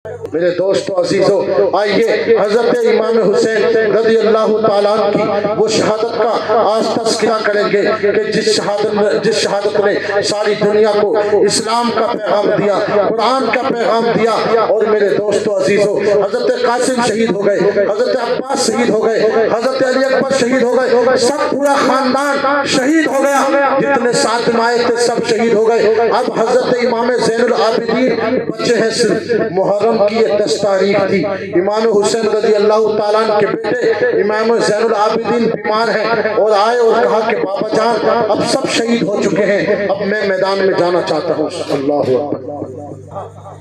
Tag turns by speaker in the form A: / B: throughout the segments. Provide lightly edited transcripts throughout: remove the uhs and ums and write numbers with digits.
A: میرے دوستو عزیزو، آئیے حضرت امام حسین رضی اللہ تعالیٰ کی وہ شہادت کا آج تذکرہ کریں گے کہ جس شہادت نے ساری دنیا کو اسلام کا پیغام دیا، قرآن کا پیغام دیا۔ اور میرے دوستو عزیزو، حضرت قاسم شہید ہو گئے، حضرت عباس شہید ہو گئے، حضرت علی اکبر شہید ہو گئے، سب پورا خاندان شہید ہو گیا، جتنے ساتھ میں آئے تھے سب شہید ہو گئے۔ اب حضرت امام زین العابدین بچے ہیں صرف۔ محرم کی یہ 10 تاریخ تھی، امام حسین رضی اللہ تعالیٰ کے بیٹے امام زین العابدین بیمار ہیں اور آئے اور کہا کہ بابا جان اب سب شہید ہو چکے ہیں، اب میں میدان میں جانا چاہتا ہوں۔ اللہ اکبر،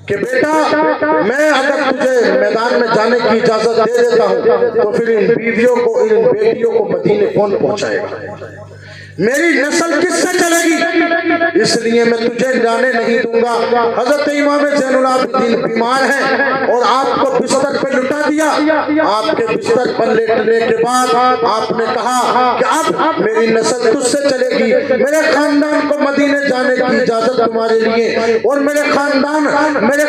A: کہ بیٹا میں اگر تجھے میدان میں جانے کی اجازت دے دیتا ہوں تو پھر ان بیویوں کو، ان بیٹیوں کو مدینے کون پہنچائے گا؟ میری نسل کس سے چلے گی؟ اس لیے میں تجھے جانے نہیں دوں گا۔ حضرت امام زین العابدین بیمار ہیں اور آپ کو بستر پہ لٹا دیا۔ آپ کے بستر پر لیٹنے کے بعد آپ نے کہا کہ اب میری نسل تجھ سے چلے گی، میرے خاندان کو مدینے جانے کی اجازت تمہارے لیے، اور میرے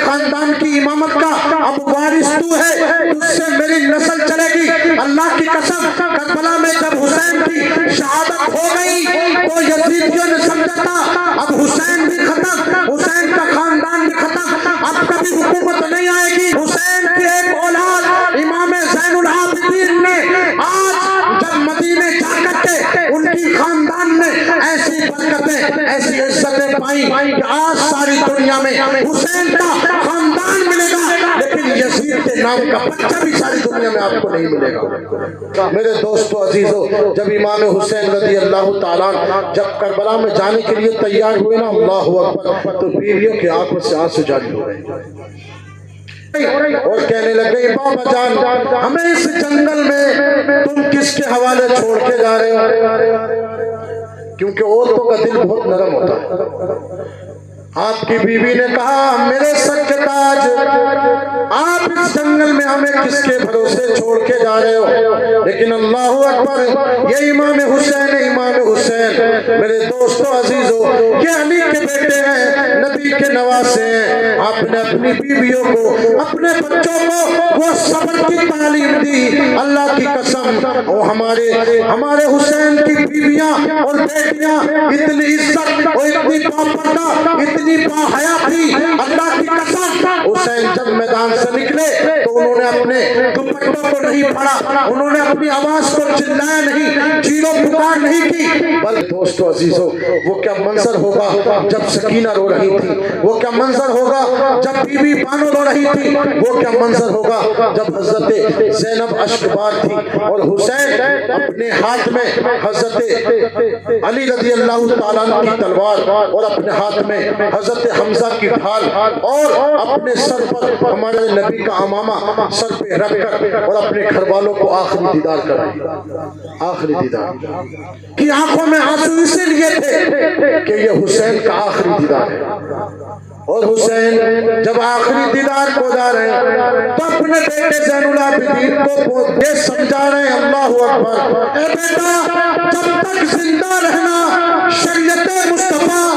A: خاندان کی امامت کا اب وارث تو ہے، تجھ سے میری نسل چلے گی۔ اللہ کی قسم، کربلا میں جب حسین کی شہادت ہو گئی تو یزیدیوں نے سمجھا تھا اب حسین بھی ختم، حسین کا خاندان بھی ختم، اب کبھی حکومت نہیں آئے گی۔ حسین کی ایک اولاد امام زین العابدین نے آج جب مدینے جا کر کے ان کی خاندان نے ایسی برکتیں، ایسی عزتیں پائیں کہ آج ساری دنیا میں حسین کا خاندان ملے گا، لیکن یزید کے نام کا بچہ بھی ساری دنیا میں آپ کو نہیں ملے گا۔ میرے دوستو عزیزو، جب امام حسین رضی اللہ تعالیٰ جب کربلا میں جانے کے لیے تیار ہوئے نا، اللہ اکبر، تو بیویوں کی آنکھوں سے آنسو جاری ہو گئے اور کہنے لگے بابا جان ہمیں اس جنگل میں تم کس کے حوالے چھوڑ کے جا رہے ہو؟ کیونکہ عورتوں کا دل بہت نرم ہوتا ہے۔ آپ کی بیوی نے کہا میرے سر کے تاج، آپ اس جنگل میں ہمیں کس کے بھروسے چھوڑ کے جا رہے ہو؟ لیکن اللہ اکبر، یہ امام حسین، امام حسین میرے دوستو عزیزو، یہ علی کے بیٹے ہیں، نبی کے نواسے ہیں۔ آپ نے اپنی بیویوں کو، اپنے بچوں کو وہ صبر کی تعلیم دی۔ اللہ کی قسم، وہ ہمارے حسین کی بیویاں اور بیٹیاں اتنی عزت اور اتنی پاپردہ، اتنی باحیا تھی۔ اللہ کی قسم، حسین جب میدان سے نکلے تو انہوں نے اپنے دوپٹوں کو نہیں پھاڑا، انہوں نے اپنی آواز کو چلایا نہیں، چیخو پکار نہیں کی، بلکہ دوستو عزیزو وہ کیا منظر ہوگا جب سکینہ رو رہی تھی، وہ کیا منظر ہوگا جب بی بی بانو رو رہی تھی، وہ کیا منظر ہوگا جب حضرت زینب اشکبار تھی اور حسین اپنے ہاتھ میں حضرت علی رضی اللہ تعالیٰ کی تلوار اور اپنے ہاتھ میں حضرت حمزہ کی ڈھال اور اپنے سر پر ہمارے نبی کا امامہ سر پہ رکھ کر اور اپنے گھر والوں کو آخری دیدار کر رہی، آخری دیدار کی آنکھوں میں آنسو اسی لیے تھے کہ یہ حسین کا آخری دیدار ہے۔ اور حسین جب آخری دیدار کو جا رہے ہیں تو اپنے بیٹے زین العابدین کو یہ سمجھا رہے ہیں، اللہ اکبر، اے بیٹا جب تک زندہ رہنا شریعت مصطفیٰ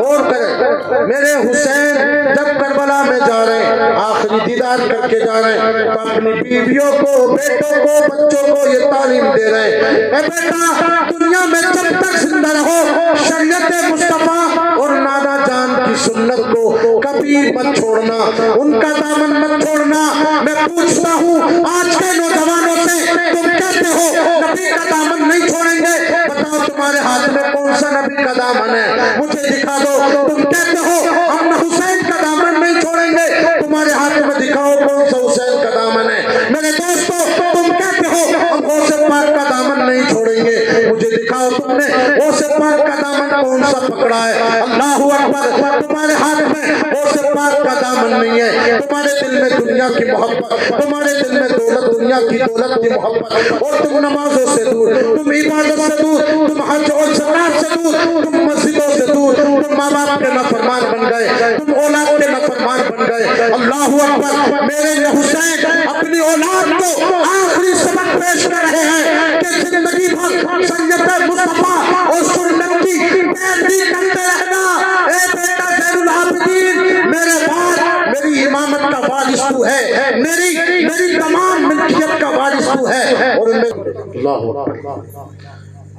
A: اور کرے۔ میرے حسین جب کربلا میں جا رہے ہیں، آخری دیدار کر کے جا رہے ہیں تو اپنی بیویوں کو، بیٹوں کو، بچوں کو یہ تعلیم دے رہے ہیں، اے بیٹا دنیا میں جب تک زندہ رہو شریعت مصطفیٰ اور نانا جان کی سنت کو کبھی مت چھوڑنا، ان کا دامن مت چھوڑنا۔ میں پوچھتا ہوں آج کے نوجوانوں سے، تم کہتے ہو نبی کا دامن نہیں چھوڑیں گے، بتاؤ تمہارے ہاتھ میں کون سا نبی کا دامن ہے؟ مجھے دکھا دو۔ تم کہتے ہو ہم حسین کا دامن نہیں چھوڑیں گے، تمہارے ہاتھ میں دکھاؤ کون سا حسین کا دامن ہے۔ میرے دوستو تم کہتے ہو ہم غوث پاک کا دامن نہیں چھوڑیں گے، مجھے دکھاؤ تم نے غوث پاک کا دامن کون سا پکڑا ہے۔ اللہ اکبر، تمہارے ہاتھ میں غوث پاک کا دامن نہیں ہے، تمہارے دل میں دنیا کی محبت، تمہارے دل میں دولت، دنیا کی دولت کی محبت، اور تم نمازوں سے دور، تم عبادت سے دور، تم حج اور زکات سے دور، تم مسجدوں سے دور، تم ماں باپ کے نافرمان بن گئے، تم اولاد کے نافرمان بن گئے۔ اللہ اکبر، میرے حسین اپنی اولاد کو آخری سبق پیش کر رہے ہیں کہ زندگی بھر سنت مصطفیٰ اور سنت کی پیروی کرتے رہنا۔ اے بیٹا زین العابدین، میرے بعد میری امامت کا وارث تو ہے، میری تمام ملکیت کا وارث تو ہے۔ اور اللہ اکبر۔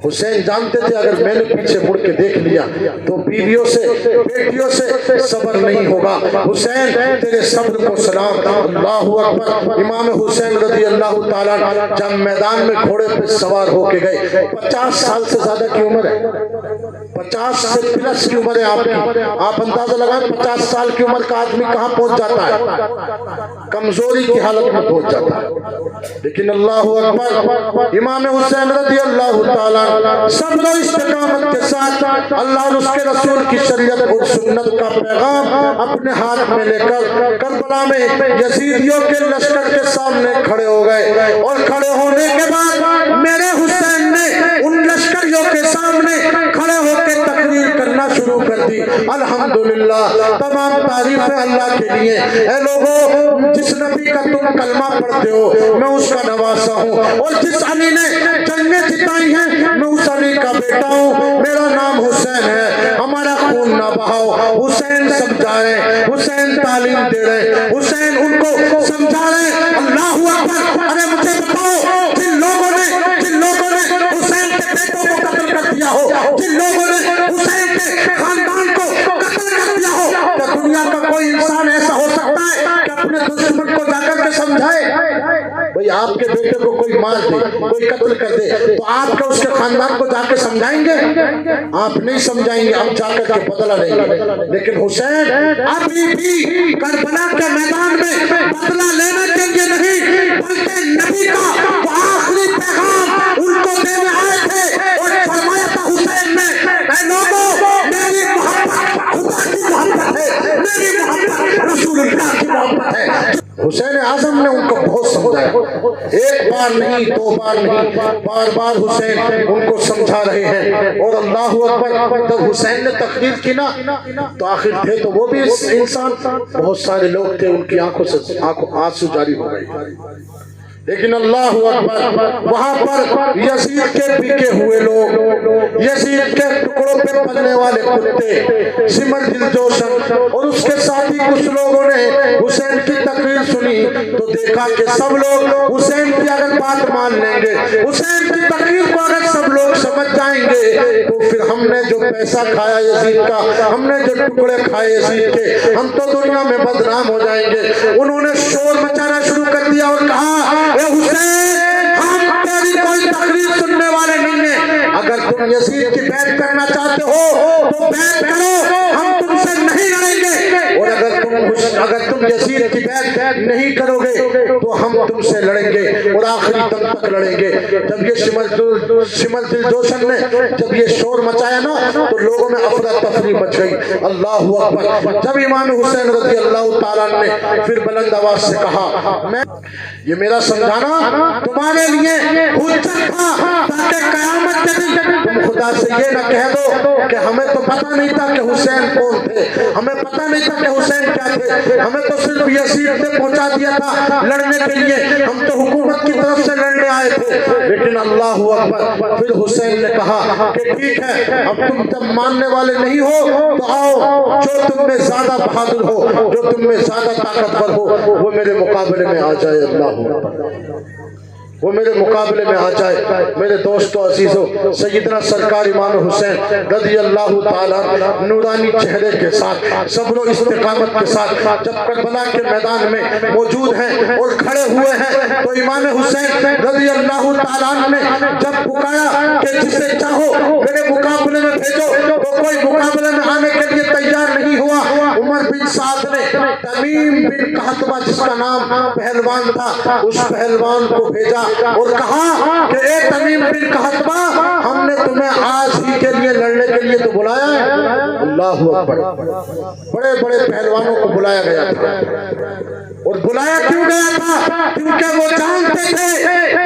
A: حسین جانتے تھے اگر میں نے پیچھے مڑ کے دیکھ لیا تو بیویوں سے بیٹیوں سے صبر نہیں ہوگا۔ حسین تیرے صبر کو سلام۔ اللہ اکبر۔ امام حسین رضی اللہ تعالیٰ جب میدان میں گھوڑے پہ سوار ہو کے گئے، 50 سال سے زیادہ کی عمر ہے، 50 سے پلس کی عمر ہے آپ کی۔ آپ اندازہ لگائیں 50 سال کی عمر کا آدمی کہاں پہنچ جاتا ہے؟ کمزوری کی حالت میں پہنچ جاتا ہے۔ لیکن اللہ اکبر، امام حسین رضی اللہ تعالیٰ صبر و استقامت کے ساتھ اللہ اور اس کے رسول کی شریعت اور سنت کا پیغام اپنے ہاتھ میں لے کر کربلا میں یزیدیوں کے لشکر کے سامنے کھڑے ہو گئے۔ اور کھڑے ہونے کے بعد میرے حسین نے ان لشکریوں کے سامنے کھڑے ہو کے تقریر کرنا شروع کر دی۔ الحمدللہ، تمام تعریفیں اللہ کے لیے۔ اے لوگوں، جس نبی کا تم کلمہ پڑھتے ہو میں اس کا نواسا ہوں، اور جس علی نے جنگیں جتائی ہیں میں اس علی کا بیٹا ہوں، میرا نام حسین ہے۔ ہمارا خون نہ بہاؤ، حسین سمجھا رہے، حسین تعلیم دے رہے، حسین ان کو سمجھا رہے۔ اللہ اکبر۔ ارے مجھے بتاؤ، جن لوگوں نے حسین کے بیٹوں کو قتل کر دیا ہو، جن لوگوں نے حسین کے خاندان کو قتل کر دیا ہو، کیا دنیا کا کوئی انسان ایسا ہو سکتا ہے کہ اپنے دشمن کو جا کر کے سمجھائے؟ بھئی آپ کے بیٹے کو کوئی مار دے، کوئی قتل کر دے تو آپ کے اس کے خاندان کو جا کے سمجھائیں گے؟ آپ نہیں سمجھائیں گے، آپ جا کر کے بدلہ لیں گے۔ لیکن حسین ابھی بھی کربلا کے میدان میں بدلہ لینے کے لیے نہیں، بلکہ نبی کا وہ آخری پیغام ان کو دینے آئے تھے، اور فرمایا تھا حسین نے، اے لوگوں، میری محبت خدا کی محبت ہے، میری محبت رسول اللہ کی محبت ہے۔ حسین اعظم نے ان کو بہت سمجھایا، ایک بار نہیں، دو بار نہیں، بار بار حسین ان کو سمجھا رہے ہیں۔ اور اللہ اکبر، جب حسین نے تقریر کی نا تو آخر تھے تو وہ بھی انسان، بہت سارے لوگ تھے ان کی آنکھوں سے آنسو جاری ہو گئی۔ لیکن اللہ اکبر، وہاں پر یزید کے پیچھے ہوئے لوگ، یزید کے ٹکڑوں پہ پلنے والے کتے، سمر دل جوشن اور اس کے ساتھی کچھ لوگوں نے حسین کی تقریر سنی تو دیکھا کہ سب لوگ حسین کی اگر بات مان لیں گے، حسین کی تقریر کو اگر سب لوگ سمجھ جائیں گے تو پھر ہم نے جو پیسہ کھایا یزید کا، ہم نے جو ٹکڑے کھائے یزید کے، ہم تو دنیا میں بدنام ہو جائیں گے۔ انہوں نے شور مچانا شروع کر دیا اور کہا، اے حسین، ہم تیری کوئی تقریر سننے والے نہیں ہیں، اگر تم یزید کی بیعت کرنا چاہتے ہو تو بیعت کرو، ہم تم سے نہیں لڑیں گے، اور اگر تم یزید کی بیعت نہیں کرو گے تو ہم تم سے لڑیں گے اور آخری دم تک لڑیں گے۔ جب یہ سمر دل جوشن نے جب یہ شور مچایا نا تو لوگوں میں افراتفری مچ گئی۔ اللہ اکبر۔ جب امام حسین رضی اللہ تعالیٰ نے پھر بلند آواز سے کہا، میں یہ میرا سمجھانا تمہارے لیے حجت تھا تاکہ قیامت کے دن تم خدا سے یہ نہ کہہ دو کہ ہمیں تو پتہ نہیں تھا کہ حسین کون تھے، ہمیں پتہ نہیں تھا کہ حسین کیا تھے، ہمیں تو صرف یزید نے پہنچا دیا تھا لڑنے کے لیے، ہم تو حکومت کی طرف سے لڑنے آئے تھے۔ لیکن اللہ اکبر، پھر حسین نے کہا کہ ٹھیک ہے، اب تم جب ماننے والے نہیں ہو تو آؤ، جو تم میں زیادہ بہادر ہو، جو تم میں زیادہ طاقتور ہو وہ میرے مقابلے میں آ جائے۔ اللہ وہ میرے مقابلے میں آ جائے۔ میرے دوستو عزیزو، سیدنا سرکار امام حسین رضی اللہ تعالیٰ نورانی چہرے کے ساتھ، صبر و استقامت کے ساتھ جب کربلا کے میدان میں موجود ہیں اور کھڑے ہوئے ہیں تو امام حسین رضی اللہ تعالیٰ نے جب پکارا کہ جسے چاہو میرے مقابلے میں بھیجو تو کوئی مقابلے میں آنے کے لیے تیار نہیں ہوا۔ عمر بن سعد نے تمیم بن قحطبہ جس کا نام پہلوان تھا، اس پہلوان کو بھیجا اور کہا کہ اے تمیم بن قحطبہ، ہم نے تمہیں آج ہی کے لیے لڑنے کے لیے تو بلایا ہے۔ اللہ اکبر۔ بڑے بڑے پہلوانوں کو بلایا گیا تھا، اور بلایا کیوں گیا تھا؟ کیونکہ وہ جانتے تھے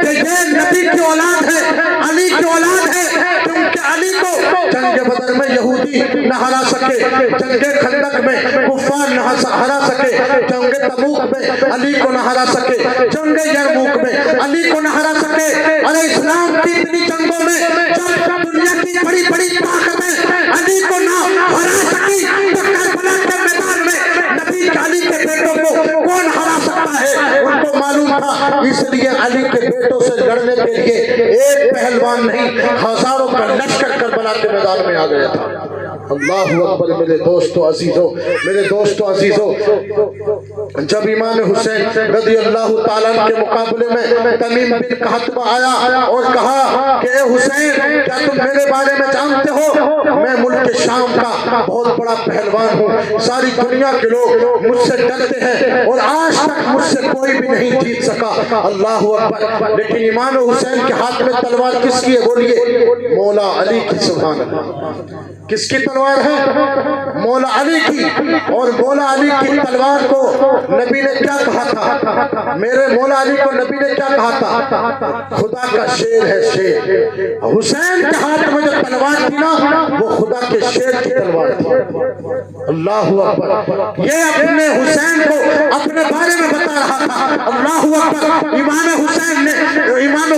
A: کہ یہ نبی کی اولاد ہے، علی کی اولاد ہے، کیونکہ علی کو جنگ بدر میں یہودی نہ ہرا سکے، جنگ خندق میں کفار نہ ہرا سکے، جنگ تبوک میں علی کو نہ ہرا سکے، جنگ یرموک میں علی کو نہ ہرا سکے۔ اور اسلام کی اتنی جنگوں میں جب دنیا کی بڑی بڑی طاقتیں علی کو نہ ہرا سکی تو کربلا کے میدان میں نبی علی کے بیٹوں کو کون ہرا ہوتا ہے ان کو معلوم تھا، اس لیے علی کے بیٹوں سے لڑنے کے لیے ایک پہلوان نہیں ہزاروں کا لشکر کربلا کے میدان میں آ گیا تھا۔ اللہ اکبر میرے دوستو عزیزو، میرے دوستو عزیزو، جب امام حسین رضی اللہ تعالیٰ کے مقابلے میں تمیم بن قحطبہ آیا اور کہا کہ اے حسین کیا تم میرے بارے میں جانتے ہو؟ میں ملک شام کا بہت بڑا پہلوان ہوں، ساری دنیا کے لوگ مجھ سے ڈرتے ہیں اور آج تک مجھ سے کوئی بھی نہیں جیت سکا۔ اللہ اکبر، لیکن امام حسین کے ہاتھ میں تلوار کس کی ہے بولیے؟ مولا علی کی۔ سبحان اللہ، کس کی تلوار ہے؟ مولا علی کی۔ اور مولا علی کی تلوار کو نبی نے کیا کہا تھا؟ میرے مولا علی کو نبی نے کیا کہا تھا؟ خدا کا شیر ہے، شیر۔ حسین کے ہاتھ میں جو تلوار تھی نا وہ خدا کے شیر کی تلوار تھی۔ اللہ اکبر، یہ اپنے حسین کو اپنے بارے میں بتا رہا تھا۔ اللہ اکبر، امام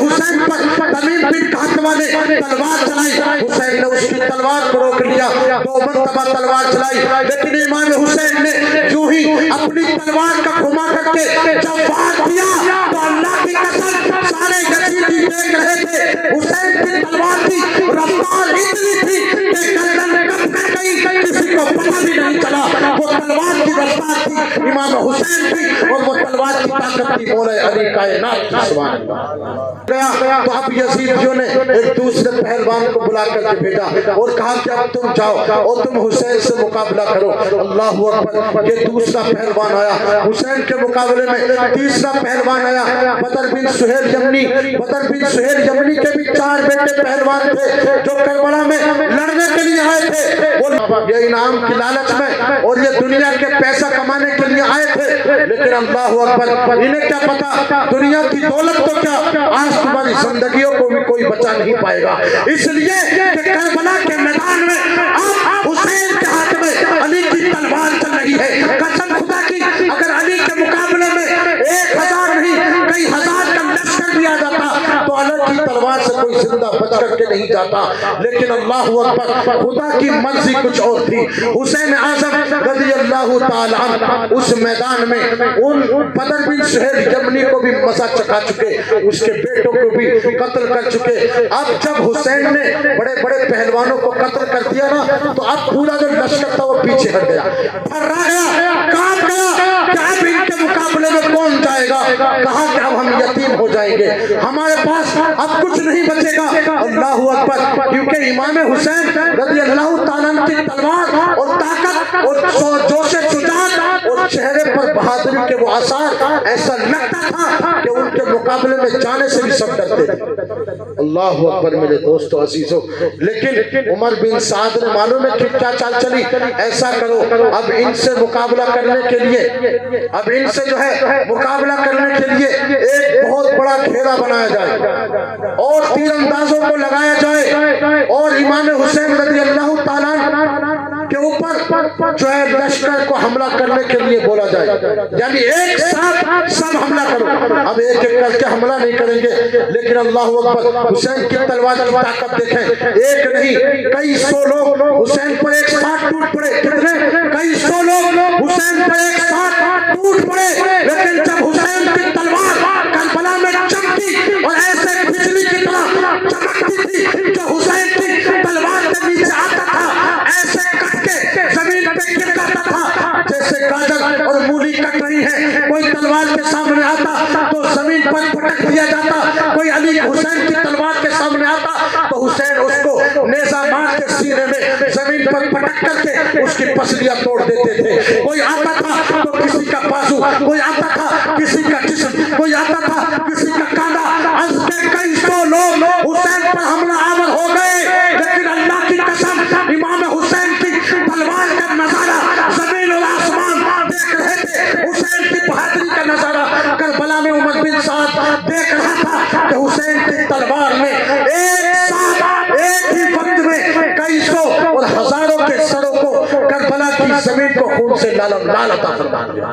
A: حسین پر تمیم بن قحطبہ نے تلوار چلائی، حسین نے اس کی تلوار کو روک لیا، 2 مرتبہ تلوار چلائی، لیکن امام حسین نے یوں ہی اپنی تلوار کا گھما کر کے جب وار دیا تو اللہ کی قسم سارے یزیدی دیکھ رہے تھے، حسین کی تلوار کی رفتار اتنی تھی کہ گردن کب کر گئی کسی کو پتہ بھی نہیں چلا۔ وہ تلوار کی رفتار تھی امام حسین کی، اور وہ تلوار کی طاقت تھی مولا علی کائنات کی۔ سبحان اللہ۔ گیا تو اب یزیدیوں نے ایک دوسرے پہلوان کو بلا کر کے بھیجا اور کہا کہ اب تم جاؤ اور تم حسین سے مقابلہ کرو۔ اللہ اکبر، یہ دوسرا پہلوان آیا، حسین کے مقابلے میں تیسرا پہلوان آیا، بدر بن سہیل یمنی۔ بدر بن سہیل یمنی کے بھی 4 بیٹے پہلوان تھے جو کربلا میں لڑنے کے لیے آئے تھے۔ وہ یہ انعام کی لالچ میں اور یہ دنیا کے پیسہ کمانے کے لیے آئے تھے، لیکن اللہ اکبر انہیں کیا پتا دنیا کی دولت تو کیا، آج تمہاری زندگیوں کو بھی کوئی بچا نہیں پائے گا۔ اس لیے کہ کربلا کے میدان میں اب حسین کے ہاتھ میں علی کی تلوار چل رہی ہے۔ قسم خدا کی اگر علی کے مقابلے میں 1000 نہیں کئی ہزار کا لشکر دیا جاتا تو علی کی تلوار سے کوئی زندہ بچ کر کے نہیں جاتا، لیکن اللہ اکبر خدا کی مرضی کچھ اور تھی۔ حسین اعظم رضی اللہ تعالی عنہ اس میدان میں ان بدر بن سہیل یمنی کو بھی مزہ چکھا چکے، اس کے بیٹوں کو بھی قتل کر چکے۔ اب جب حسین نے بڑے بڑے پہلوانوں کو قتل کر دیا نا تو اب پورا جو لشکر تھا وہ پیچھے ہٹ گیا، پھرا گیا، کانپ گیا کہ اب ان کے مقابلے میں کون جائے گا۔ کہا کہ اب ہم یتیم ہو جائیں گے، ہمارے پاس اب کچھ نہیں بچے گا۔ اللہ اکبر، کیونکہ امام حسین رضی اللہ تعالیٰ کی تلوار اور طاقت اور جوش شجاعت اور چہرے پر بہادری کے وہ آثار ایسا لگتا تھا کہ ان کے مقابلے میں جانے سے بھی سب ڈرتے تھے۔ اللہ اکبر میرے دوستو عزیزو، لیکن عمر بن سعد نے معلوم ہے کہ کیا چال چلی، ایسا کرو اب ان سے مقابلہ کرنے کے لیے، اب ان سے جو ہے مقابلہ کرنے کے لیے ایک بہت بڑا گھیرا بنایا جائے اور تیر اندازوں کو لگایا جائے اور امام حسین رضی اللہ تعالیٰ کے اوپر جو ہے لشکر کو حملہ کرنے کے لیے بولا جائے، یعنی ایک ساتھ سب حملہ کرو۔ اب ایک ایک کر کے حملہ نہیں کریں گے، لیکن اللہ اکبر حسین کی تلوار کی طاقت دیکھیں، ایک نہیں کئی 100 لوگ حسین پر ایک ساتھ ٹوٹ پڑے، کتنے کئی 100 لوگ حسین پر ایک ساتھ ٹوٹ پڑے، لیکن جب حسین کی تلوار کربلا میں چمکی اور ایسے بجلی کی طرح چمکتی تھی جو حسین کی تلوار کے نیچے آتا تھا ایسے کٹ کے زمین پہ گر جاتا تھا جیسے گاجر اور مولی کٹ رہی ہے، کوئی تلوار کے سامنے آتا تو زمین پر پٹک دیا جاتا، کوئی علی حسین کی تلوار کے سامنے آتا تو حسین اس کو نیزہ مار کے سینے میں زمین پر پٹک کر کے اس کی پسلیاں توڑ دیتے تھے۔ کوئی آتا تھا تو کسی کا بازو، کوئی آتا تھا کسی کا جسم، کوئی آتا تھا کسی کا کاندھا، از کے کئی 100 لوگ حسین پر حملہ آور ہو گئے، لیکن اللہ کی قسم امام حسین کی تلوار کا نظارہ زمین اور آسمان دیکھ رہے تھے، حسین کی بہادری کا نظارہ کربلا میں عمر بن سعد دیکھ رہا تھا کہ حسین کی تلوار میں ایک ساتھ ایک ہی وقت میں کئی 100 اور ہزاروں کے سروں کو کربلا کی زمین کو خون سے لال عطا فرما دیا۔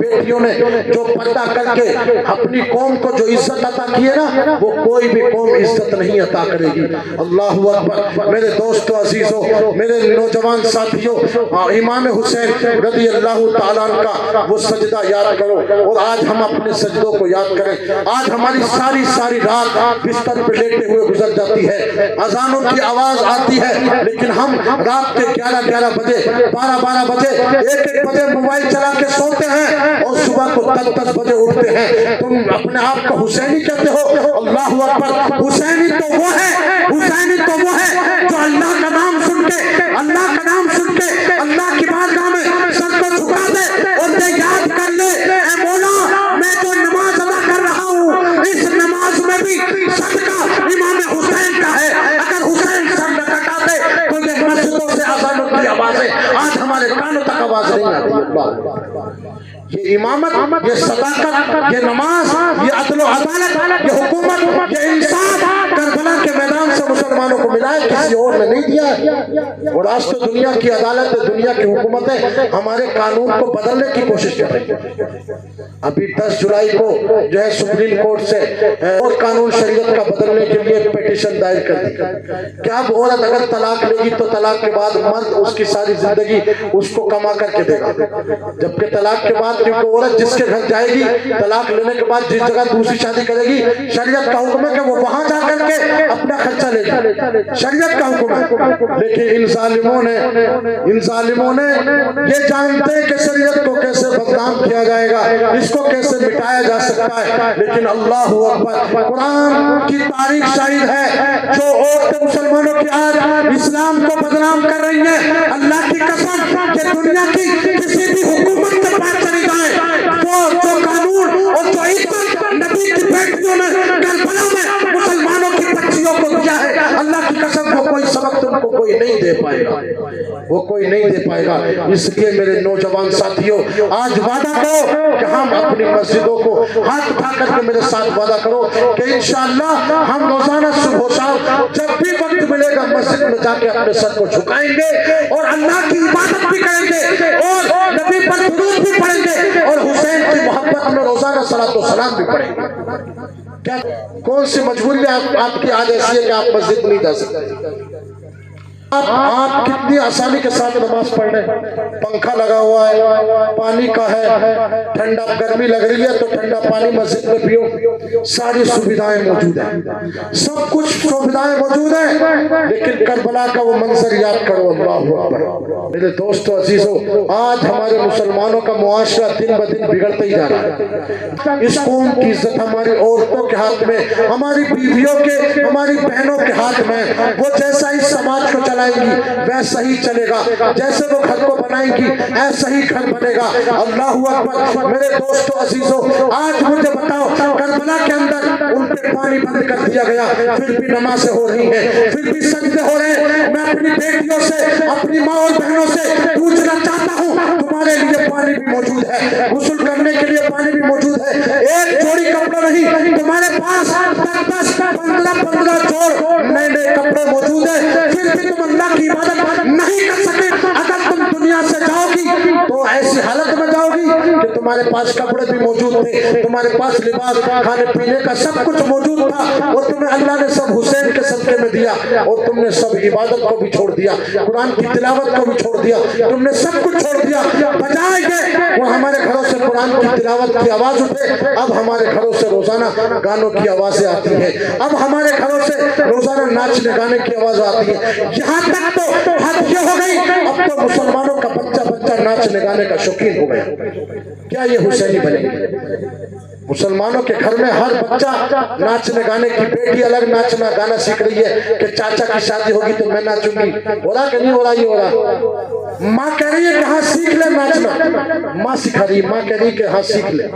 A: بیٹیوں نے جو پردہ کر کے اپنی قوم کو جو عزت عطا کی ہے نا، وہ کوئی بھی قوم عزت نہیں عطا کرے گی۔ اللہ اکبر۔ میرے دوستو عزیزو، میرے نوجوان ساتھیوں، امام حسین رضی اللہ تعالیٰ عنہ کا وہ سجدہ یاد کرو، اور آج ہم اپنے سجدوں کو یاد کریں۔ آج ہماری ساری رات بستر پہ لیٹے ہوئے گزر جاتی ہے، اذانوں کی آواز آتی ہے، لیکن ہم رات کے 11 بجے 12 بجے 1 بجے موبائل چلا کے سوتے ہیں اور صبح کو 10 بجے اٹھتے ہیں۔ تم اپنے آپ کو حسینی کہتے ہو؟ اللہ اکبر۔ حسینی تو وہ ہے جو اللہ کا نام سن کے اللہ کی بارگاہ میں سر کو جھکا دے اور یہ یاد کر لے، اے مولا میں جو نماز ادا کر رہا ہوں اس نماز میں بھی صدقہ امام حسین کا ہے۔ اگر حسین سر نہ کٹا دے تو یہ مسجدوں سے اذانوں کی آوازیں آج ہمارے کانوں تک آواز نہیں آتی۔ یہ امامت، یہ صداقت، یہ نماز، یہ عدل و عدالت، یہ حکومت، یہ انصاف کربلا کے میدان سے مسلمانوں کو ملا ہے، کسی اور نے نہیں دیا ہے۔ اور آج تو دنیا کی عدالت، دنیا کی حکومتیں ہمارے قانون کو بدلنے کی کوشش کر رہی ہیں۔ ابھی 10 جولائی کو جو ہے سپریم کورٹ سے اور قانون شریعت کا بدلنے کے لیے پیٹیشن دائر کر دی کہ اب عورت اگر طلاق لے گی تو طلاق کے بعد مرد اس کی ساری زندگی اس کو کما کر کے دے گا، جبکہ طلاق کے بعد کیونکہ عورت جس کے گھر جائے گی طلاق لینے کے بعد جس جگہ دوسری شادی کرے گی، شریعت کا حکم ہے کہ وہ وہاں جا کر کے اپنا خرچہ لے گی، شریعت کا حکم ہے۔ لیکن ان ظالموں نے یہ جانتے کہ شریعت کو کیسے بدنام کیا جائے گا، اس کو کیسے مٹایا جا سکتا ہے، لیکن اللہ اکبر، قرآن کی تاریخ شاہد ہے جو عورتیں مسلمانوں کی آج اسلام کو بدنام کر رہی ہیں، اللہ کی قسم کہ دنیا کی کسی بھی حکومت کے پاس چلی جائے وہ جو قانون اور جو عزت نبی کی بیٹیوں نے کربلا میں مسلمانوں کی بچیوں کو دیا ہے، اللہ کی قسم وہ کوئی سبق تم کو کوئی نہیں دے پائے گا، وہ کوئی نہیں دے پائے گا۔ اس لیے میرے نوجوان ساتھیوں، آج وعدہ کرو کہ ہم اپنی مسجدوں کو ہاتھ اٹھا کر کے میرے ساتھ وعدہ کرو کہ انشاءاللہ ہم روزانہ صبح و شام جب بھی وقت ملے گا مسجد میں جا کے اپنے سر کو جھکائیں گے اور اللہ کی عبادت بھی کریں گے اور نبی پر درود بھی پڑھیں گے اور حسین کی محبت میں روزانہ صلاۃ و سلام بھی پڑھیں گے۔ کیا کون سی مجبوری آپ کی آج ایسی ہے کہ آپ مسجد نہیں جا سکتے؟ آپ کتنی آسانی کے ساتھ نماز پڑھ رہے ہیں، پنکھا لگا ہوا ہے، پانی کا ہے، ٹھنڈا گرمی لگ رہی ہے تو ٹھنڈا پانی مسجد میں پیو، ساری سویدھائیں موجود ہیں، سب کچھ سویدھائیں موجود ہیں، لیکن کربلا کا وہ منظر یاد کرو۔ اللہ اکبر۔ میرے دوستو عزیزو، آج ہمارے مسلمانوں کا معاشرہ دن بدن بگڑتا ہی جا رہا ہے۔ اس قوم کی عزت ہماری عورتوں کے ہاتھ میں، ہماری بیویوں کے، ہماری بہنوں کے ہاتھ میں، وہ جیسا اس سماج کو چلائیں گی ویسا ہی چلے گا، جیسے وہ گھر کو بنائیں گی ایسا ہی گھر بنے گا۔ اللہ اکبر۔ میرے دوستو عزیزو، آج مجھے بتاؤ کربلا کے اندر ان پہ پانی بند کر دیا گیا، پھر بھی نمازیں ہو رہی ہیں، پھر بھی سجدے ہو رہے ہیں۔ میں اپنی بیٹیوں سے، اپنی ماں اور بہنوں سے پوچھنا چاہتا ہوں، تمہارے لیے پانی بھی موجود ہے، غسل کرنے کے لیے پانی بھی موجود ہے، ایک جوڑی کپڑا نہیں، تمہارے پاس 10 15 جوڑ نئے نئے کپڑے موجود ہیں، پھر بھی تم اللہ کی عبادت نہیں کر سکے۔ اگر تم دنیا سے جاؤ گی تو ایسی حالت میں جاؤ گی کہ تمہارے پاس کپڑے بھی موجود تھے، تمہارے پاس لباس، کھانے پینے کا سب کچھ موجود تھا، اور تمہیں اللہ نے سب حسین کے صدقے میں دیا، اور تم نے سب عبادت کو بھی چھوڑ دیا، قرآن کی تلاوت کو بھی چھوڑ دیا، تم نے سب کچھ چھوڑ دیا، بجائے کہ وہ ہمارے گھروں سے قرآن کی تلاوت کی آواز اٹھے، اب ہمارے گھروں سے روزانہ گانوں کی آوازیں آتی ہیں، اب ہمارے گھروں سے روزانہ ناچنے گانے کی آواز آتی ہے۔ یہاں تک تو حد یہ ہو گئی، اب تو مسلمانوں کا بچہ ناچنے گانے کا شوقین ہو گیا۔ کیا یہ حسینی بنے گی؟ مسلمانوں کے گھر میں ہر بچہ ناچنے گانے کی، بیٹی الگ ناچنا گانا سیکھ رہی ہے کہ چاچا کی شادی ہوگی تو میں ناچوں گی، ہو رہا کہ نہیں ہو رہا؟ یہ ہو رہا۔ ماں کہہ رہی ہے کہ ہاں سیکھ لے ناچنا، ماں سکھا رہی ہے، ماں کہہ رہی ہے کہ ہاں سیکھ لے،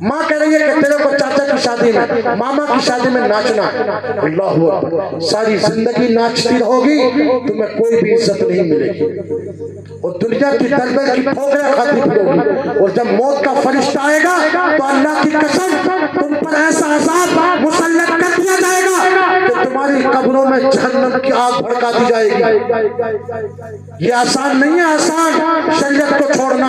A: ماں کہہ رہی ہے کہ تیرے کو چاچا کی شادی میں، ماما کی شادی میں ناچنا۔ اللہ اکبر۔ ساری زندگی ناچتی رہو گی تمہیں کوئی بھی عزت نہیں ملے گی، اور دنیا کی دردر کی ٹھوکریں کھاتی پھرو گی، اور جب موت کا فرشتہ آئے گا تو اللہ کی قسم تم پر ایسا عذاب مسلط کر دیا جائے گا کہ تمہاری قبروں میں جہنم کی آگ بھڑک لگا دی جائے گی. یہ آسان نہیں ہے، آسان شریعت کو چھوڑنا.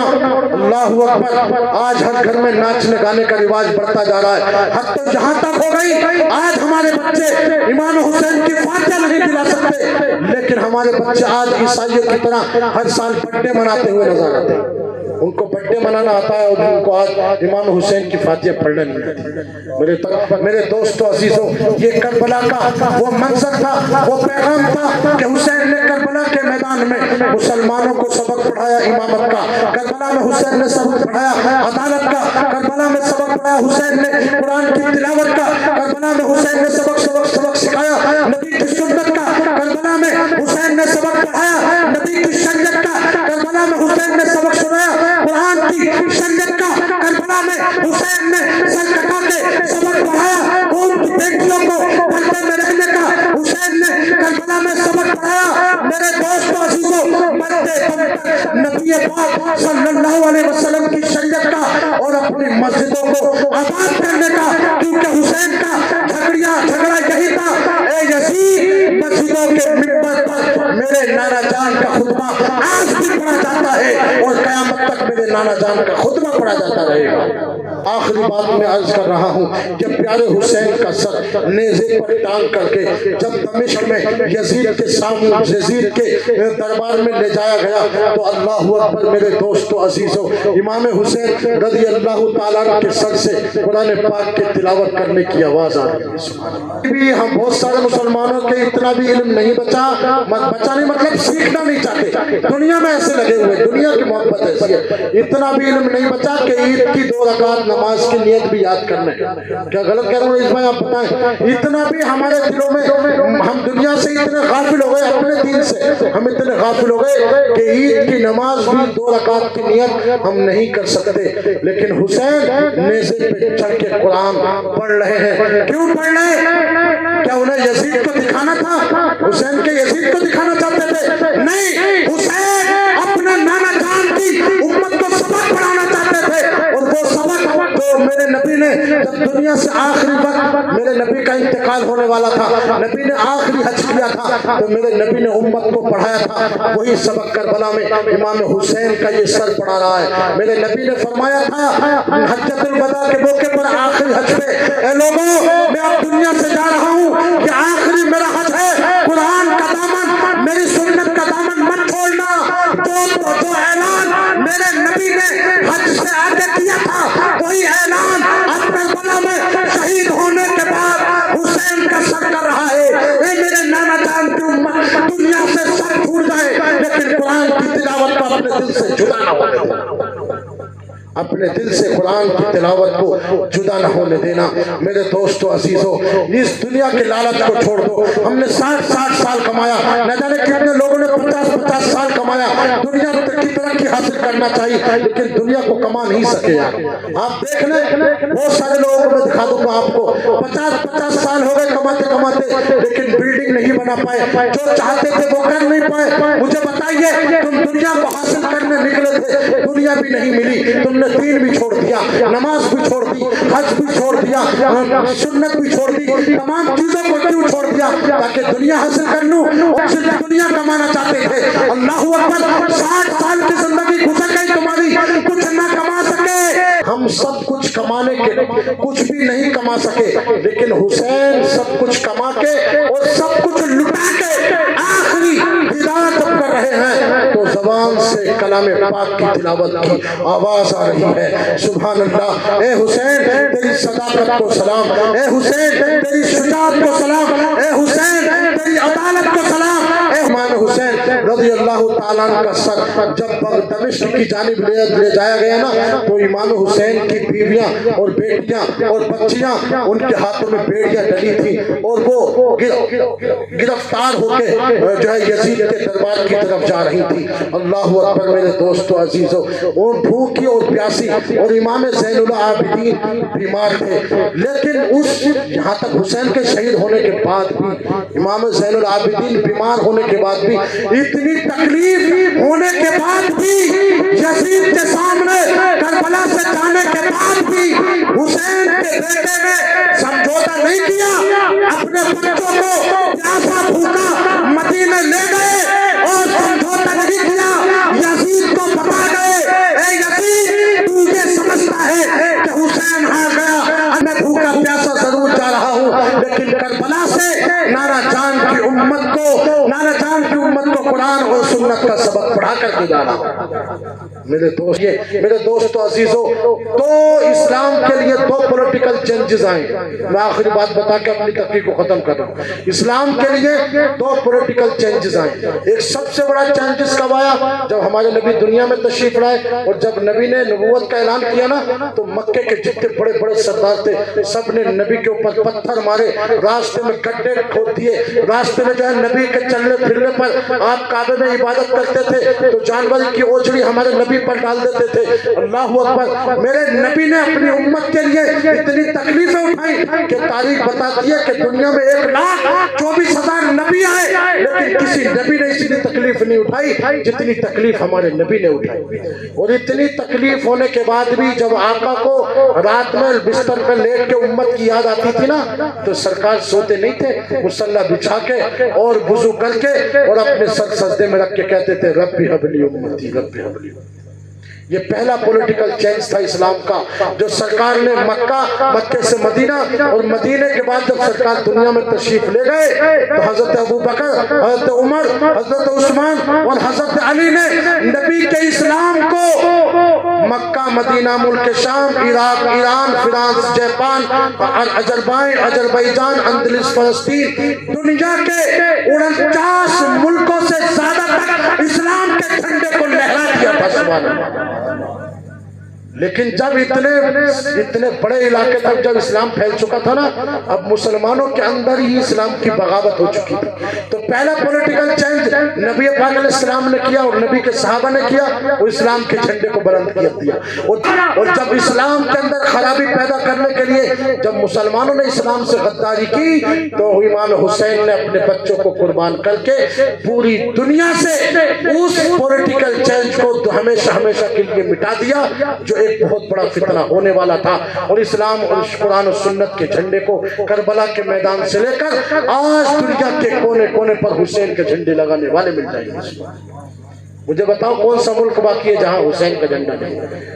A: اللہ اکبر. آج ہر گھر میں ناچنے گانے کا رواج بڑھتا جا رہا ہے. حد تو جہاں تک ہو گئی آج ہمارے بچے امام حسین کی فاتحہ نہیں دلا سکتے، لیکن ہمارے بچے آج عیسائیوں کی طرح ہر سال برتھڈے مناتے ہوئے نظر آتے ہیں. ان کو برتھڈے منانا آتا ہے اور ان کو آج امام حسین کی فاتحہ پڑھنا نہیں آتی. میرے دوستو عزیزو، یہ کربلا کا وہ منظر تھا، وہ پیغام تھا کہ حسین نے کربلا کے میدان میں مسلمانوں کو سبق پڑھایا امامت کا. کربلا میں حسین نے سبق پڑھایا عدالت کا. کربلا میں سبق پڑھایا حسین نے قرآن کی تلاوت کا. کربلا میں حسین نے سبق سکھایا نبی کی سنت کا. کربلا میں حسین نے سبق پڑھایا نبی کی شریعت کا. کربلا میں حسین نے سبق سنایا قرآن کی شریعت کا. کربلا میں حسین نے سر کٹا کے سبق پڑھایا قوم کی بیٹیوں کو پردے میں رہنے کا. حسین نے کربلا میں سبق پڑھایا. میرے دوستو عزیزو، مرتے دم نبی پاک صلی اللہ علیہ وسلم کی شریعت کا اور اپنی مسجدوں کو آباد کرنے کا، کیونکہ حسین کا جھگڑا یہی تھا. اے یزید، مسجدوں کے منبر پر میرے نانا جان کا خطبہ آج بھی پڑھا جاتا ہے اور قیامت تک میرے نانا جان کا خطبہ پڑھا جاتا رہے گا. آخری بات میں عرض کر رہا ہوں کہ پیارے حسین کا سر نیزے پر ٹانگ کر کے جب دمشق میں یزید کے سامنے یزید کے دربار میں لے جایا گیا تو اللہ اکبر میرے دوستو عزیزو، امام حسین رضی اللہ تعالیٰ عنہ کے سر سے قرآن پاک کے تلاوت کرنے کی آواز آ رہی ہے. ہم بہت سارے مسلمانوں کے اتنا بھی علم نہیں بچا نہیں مطلب سیکھنا نہیں چاہتے، دنیا میں ایسے لگے ہوئے، دنیا کی محبت ایسی ہے. اتنا بھی علم نہیں بچا کہ عید کی 2 رکعت نماز کی نیت بھی یاد کرنے. کیا غلط کہہ رہا ہوں اس میں آپ بتائیں؟ اتنا بھی ہمارے دلوں میں ہم دنیا سے اتنے غافل ہو گئے، اپنے دین سے ہم اتنے غافل ہو گئے کہ عید کی نماز بھی 2 رکعت کی نیت ہم نہیں کر سکتے. لیکن حسین نیزے پہ چڑھ کے قرآن پڑھ رہے ہیں. کیوں پڑھ رہے ہیں؟ کیا انہیں یزید کو دکھانا تھا؟ حسین کے یزید کو دکھانا چاہتے تھے؟ نہیں، حسین اپنے نانا جان کی امت کو سبق پڑھانا چاہتے تھے. اور وہ سبق تو میرے نبی نے جب دنیا سے آخری وقت میرے نبی کا انتقال ہونے والا تھا، نبی نے آخری حج کیا تھا تو میرے نبی نے امت کو پڑھایا تھا. وہی سبق کربلا میں امام حسین کا یہ سر پڑھا رہا ہے. میرے نبی نے فرمایا تھا حجۃ الوداع کے موقع پر آخری حج پہ، اے لوگوں میں اب دنیا سے جا رہا ہوں، یہ آخری میرا حج ہے. قرآن کا دامن، میری سنت کا دامن مت چھوڑنا. جو اعلان میرے نبی نے حج سے آگے کیا تھا وہی اعلان اب کربلا میں شہید ہونے کے بعد حسین کا سر کر رہا ہے. اے میرے نانا جان کی امت، دنیا سے سر پھوٹ جائے لیکن قرآن کی تلاوت کو اپنے دل سے جدا نہ ہونے دینا. اپنے دل سے قرآن کی تلاوت کو جدا نہ ہونے دینا. میرے دوستو عزیزو، اس دنیا کے لالچ کو چھوڑ دو. ہم نے 60 سال کمایا، نہ جانے کتنے لوگوں نے 50 سال کمایا. دنیا کی ترقی حاصل کرنا چاہیے لیکن دنیا کو کما نہیں سکے. آپ دیکھ لیں، بہت سارے لوگوں کو میں دکھا دوں گا آپ کو، 50 سال ہو گئے کماتے لیکن بلڈنگ نہیں بنا پائے، جو چاہتے تھے وہ کر نہیں پائے. مجھے بتائیے، تم دنیا کو حاصل کرنے نکلے تھے، دنیا بھی نہیں ملی، تم نے دین بھی چھوڑ دیا، نماز بھی چھوڑ دی، حج بھی چھوڑ دیا، سنت بھی چھوڑ دی. تمام چیزوں کو کیوں چھوڑ دیا؟ تاکہ دنیا حاصل کر لوں. صرف دنیا کمانا چاہتے تھے. اللہ اکبر، 60 سال کی زندگی گزر گئی تمہاری، کچھ نہ کما سکے. ہم سب کچھ کمانے کے کچھ بھی نہیں کما سکے، لیکن حسین سب کچھ کما کے اور سب کچھ لٹا کے آخری ہدایت کر رہے ہیں تو زبان سے کلام پاک کی تلاوت کی آواز آ رہی ہے. سبحان اللہ. اے حسین تیری صداقت کو سلام، اے حسین تیری شجاعت کو سلام، اے حسین تیری عدالت کو سلام. اے امام حسین رضی اللہ تعالیٰ عنہ کا سر جب دمشق کی جانب لے جایا گیا نا تو امام حسین کی بیویاں اور بیٹیاں اور بچیاں ان کے ہاتھوں میں بیڑیاں ڈلی تھی اور وہ گرفتار ہو کے جو ہے یزید کے دربار کی طرف جا رہی تھی. اللہ اکبر. میرے دوستو عزیزو، وہ بھوکی اور پیاسی، اور امام زین العابدین بیمار تھے. لیکن یہاں تک حسین کے شہید ہونے کے بعد بھی، امام زین العابدین بیمار ہونے کے بعد بھی، اتنی تکلیف ہونے کے بعد بھی، یزید کے سامنے کربلا سے جانے کے بعد بھی حسین کے بیٹے نے سمجھوتا نہیں کیا. اپنے بچوں کو پیاسا بھوکا مدینے قرآن اور سنت کا سبق پڑھا کر کے جا رہا ہوں۔ میرے دوستو عزیزو، تو اسلام کے لیے دو پولیٹیکل چینجز آئیں۔ میں آخری بات بتا کے اپنی تقریر کو ختم کر رہا ہوں۔ اسلام کے لیے دو پولیٹیکل چینجز آئیں۔ ایک سب سے بڑا چینجز کب آیا؟ جب ہمارے نبی دنیا میں تشریف لائے، اور جب نبی نے نبوت کا اعلان کیا نا، تو مکے کے جتنے بڑے بڑے سردار تھے سب نے نبی کے اوپر پتھر مارے، راستے میں گڈھے کھود دیے، راستے میں جو ہے نبی کے چلنے پھرنے پر آپ کعبے میں عبادت کرتے تھے تو جانور کی اوجڑی ہمارے نبی پر ڈال دیتے تھے۔ اللہ اکبر! میرے نبی نے اپنی امت کے لیے اتنی تکلیفیں اٹھائی کہ تاریخ بتاتی ہے کہ دنیا میں 1,24,000 نبی آئے، لیکن کسی نبی نے اتنی تکلیف نہیں اٹھائی جتنی تکلیف ہمارے نبی نے اٹھائی۔ اور اتنی تکلیف ہونے کے بعد بھی جب آقا کو رات میں بستر پر لیٹ کے امت کی یاد آتی تھی نا، تو سرکار سوتے نہیں تھے، مصلی بچھا کے اور وضو کر کے اور اپنے سر سجدے میں رکھ کے کہتے تھے ربی حبلی امتی ربی حبلی۔ یہ پہلا پولیٹیکل چینج تھا اسلام کا، جو سرکار نے مکے سے مدینہ اور مدینے کے بعد جب سرکار دنیا میں تشریف لے گئے تو حضرت ابوبکر، حضرت عمر، حضرت عثمان اور حضرت علی نے نبی کے اسلام کو مکہ، مدینہ، ملک شام، Iraq, Iran, France, Japan, Azerbaijan, اندلس، فلسطین، دنیا کے 49 ملکوں سے زیادہ تک اسلام کے جھنڈے کو لہرا دیا تھا۔ سبحان اللہ! لیکن جب اتنے بڑے علاقے تک جب اسلام پھیل چکا تھا نا، اب مسلمانوں کے اندر ہی اسلام کی بغاوت ہو چکی تھی۔ تو پہلا پولیٹیکل چینج نبی پاک علیہ السلام نے کیا اور نبی کے صحابہ نے کیا، وہ اسلام کے جھنڈے کو بلند کیا دیا۔ اور جب اسلام کے اندر خرابی پیدا کرنے کے لیے جب مسلمانوں نے اسلام سے غداری کی تو امام حسین نے اپنے بچوں کو قربان کر کے پوری دنیا سے اس پولیٹیکل چینج کو ہمیشہ ہمیشہ کے لیے مٹا دیا، جو ایک بہت بڑا فتنہ ہونے والا تھا۔ اور اسلام اور قرآن و سنت کے جھنڈے کو کربلا کے میدان سے لے کر آج دنیا کے کونے کونے پر حسین کے جھنڈے لگانے والے مل جائیں گے۔ مجھے بتاؤ کون سا ملک باقی ہے جہاں حسین کا جھنڈا نہیں ہے؟